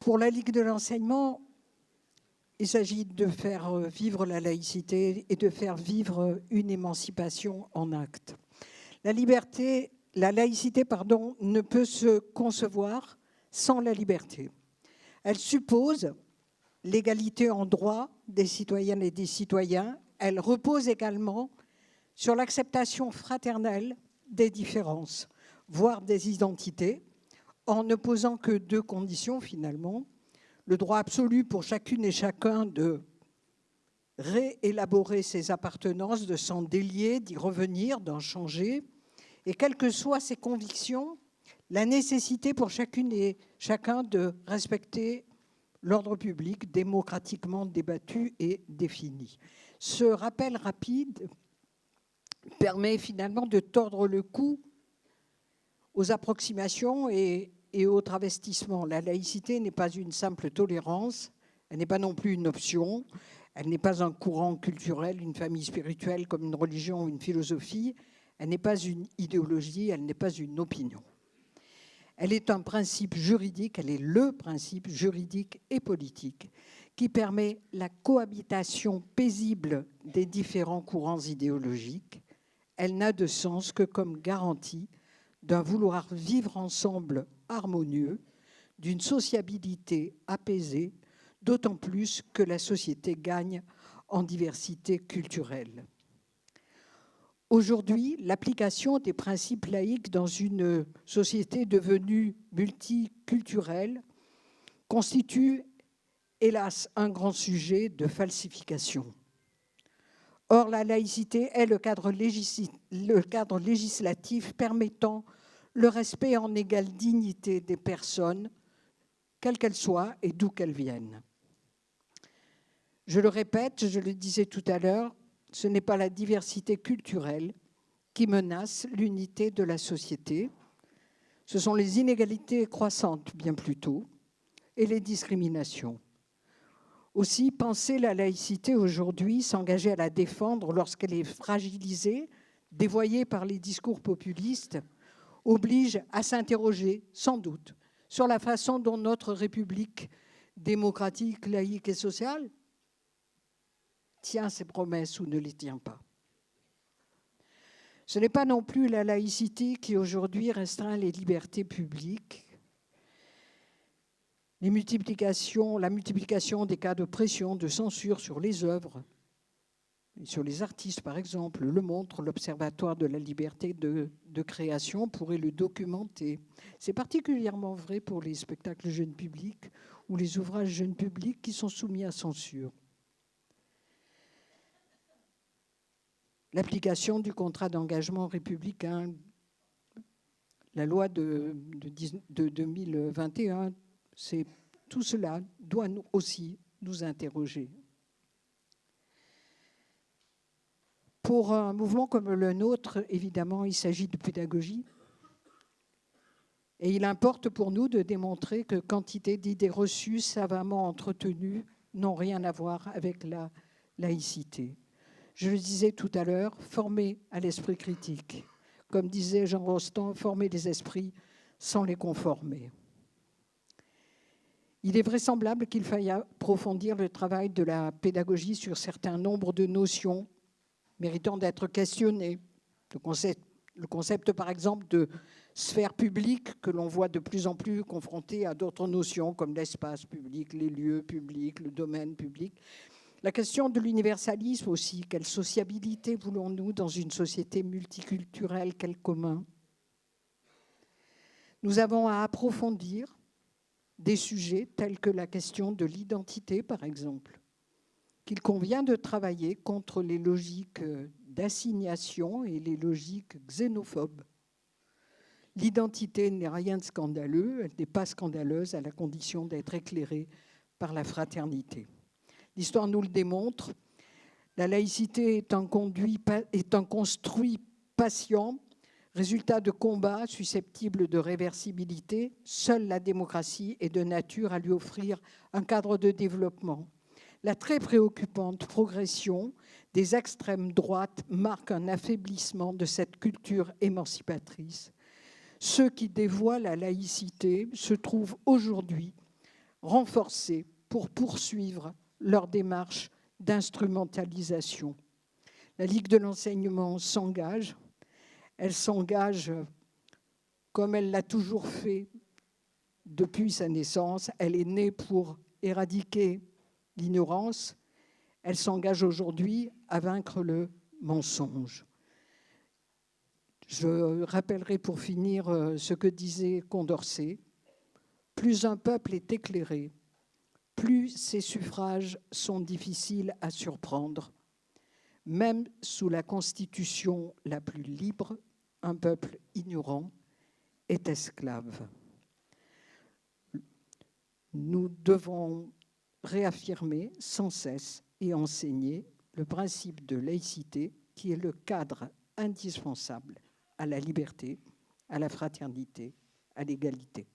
Pour la Ligue de l'enseignement, il s'agit de faire vivre la laïcité et de faire vivre une émancipation en actes. La laïcité, ne peut se concevoir sans la liberté. Elle suppose l'égalité en droit des citoyennes et des citoyens. Elle repose également sur l'acceptation fraternelle des différences, voire des identités, en ne posant que deux conditions finalement. Le droit absolu pour chacune et chacun de réélaborer ses appartenances, de s'en délier, d'y revenir, d'en changer. Et quelles que soient ses convictions, la nécessité pour chacune et chacun de respecter l'ordre public démocratiquement débattu et défini. Ce rappel rapide permet finalement de tordre le cou aux approximations et au travestissement. La laïcité n'est pas une simple tolérance, elle n'est pas non plus une option, elle n'est pas un courant culturel, une famille spirituelle comme une religion ou une philosophie, elle n'est pas une idéologie, elle n'est pas une opinion. Elle est un principe juridique, elle est le principe juridique et politique qui permet la cohabitation paisible des différents courants idéologiques. Elle n'a de sens que comme garantie d'un vouloir vivre ensemble harmonieux, d'une sociabilité apaisée, d'autant plus que la société gagne en diversité culturelle. Aujourd'hui, l'application des principes laïques dans une société devenue multiculturelle constitue, hélas, un grand sujet de falsification. Or, la laïcité est le cadre législatif permettant le respect en égale dignité des personnes, quelles qu'elles soient et d'où qu'elles viennent. Je le répète, je le disais tout à l'heure, ce n'est pas la diversité culturelle qui menace l'unité de la société, ce sont les inégalités croissantes bien plutôt et les discriminations. Aussi, penser la laïcité aujourd'hui, s'engager à la défendre lorsqu'elle est fragilisée, dévoyée par les discours populistes, oblige à s'interroger, sans doute, sur la façon dont notre République démocratique, laïque et sociale tient ses promesses ou ne les tient pas. Ce n'est pas non plus la laïcité qui aujourd'hui restreint les libertés publiques. La multiplication des cas de pression, de censure sur les œuvres, sur les artistes par exemple, le montre, l'Observatoire de la liberté de création pourrait le documenter. C'est particulièrement vrai pour les spectacles jeunes publics ou les ouvrages jeunes publics qui sont soumis à censure. L'application du contrat d'engagement républicain, la loi de 2021, tout cela doit aussi nous interroger. Pour un mouvement comme le nôtre, évidemment, il s'agit de pédagogie. Et il importe pour nous de démontrer que quantité d'idées reçues, savamment entretenues, n'ont rien à voir avec la laïcité. Je le disais tout à l'heure, former à l'esprit critique. Comme disait Jean Rostand, former les esprits sans les conformer. Il est vraisemblable qu'il faille approfondir le travail de la pédagogie sur certains nombres de notions méritant d'être questionnées. Le concept, par exemple, de sphère publique que l'on voit de plus en plus confronté à d'autres notions comme l'espace public, les lieux publics, le domaine public. La question de l'universalisme aussi, quelle sociabilité voulons-nous dans une société multiculturelle, quel commun ? Nous avons à approfondir des sujets tels que la question de l'identité, par exemple, qu'il convient de travailler contre les logiques d'assignation et les logiques xénophobes. L'identité n'est rien de scandaleux, elle n'est pas scandaleuse à la condition d'être éclairée par la fraternité. L'histoire nous le démontre, la laïcité est un construit patient, résultat de combats susceptibles de réversibilité. Seule la démocratie est de nature à lui offrir un cadre de développement. La très préoccupante progression des extrêmes droites marque un affaiblissement de cette culture émancipatrice. Ceux qui dévoient la laïcité se trouvent aujourd'hui renforcés pour poursuivre leur démarche d'instrumentalisation. La Ligue de l'enseignement s'engage. Elle s'engage comme elle l'a toujours fait depuis sa naissance. Elle est née pour éradiquer l'ignorance. Elle s'engage aujourd'hui à vaincre le mensonge. Je rappellerai pour finir ce que disait Condorcet. Plus un peuple est éclairé, plus ses suffrages sont difficiles à surprendre. Même sous la constitution la plus libre, un peuple ignorant est esclave. Nous devons réaffirmer sans cesse et enseigner le principe de laïcité qui est le cadre indispensable à la liberté, à la fraternité, à l'égalité.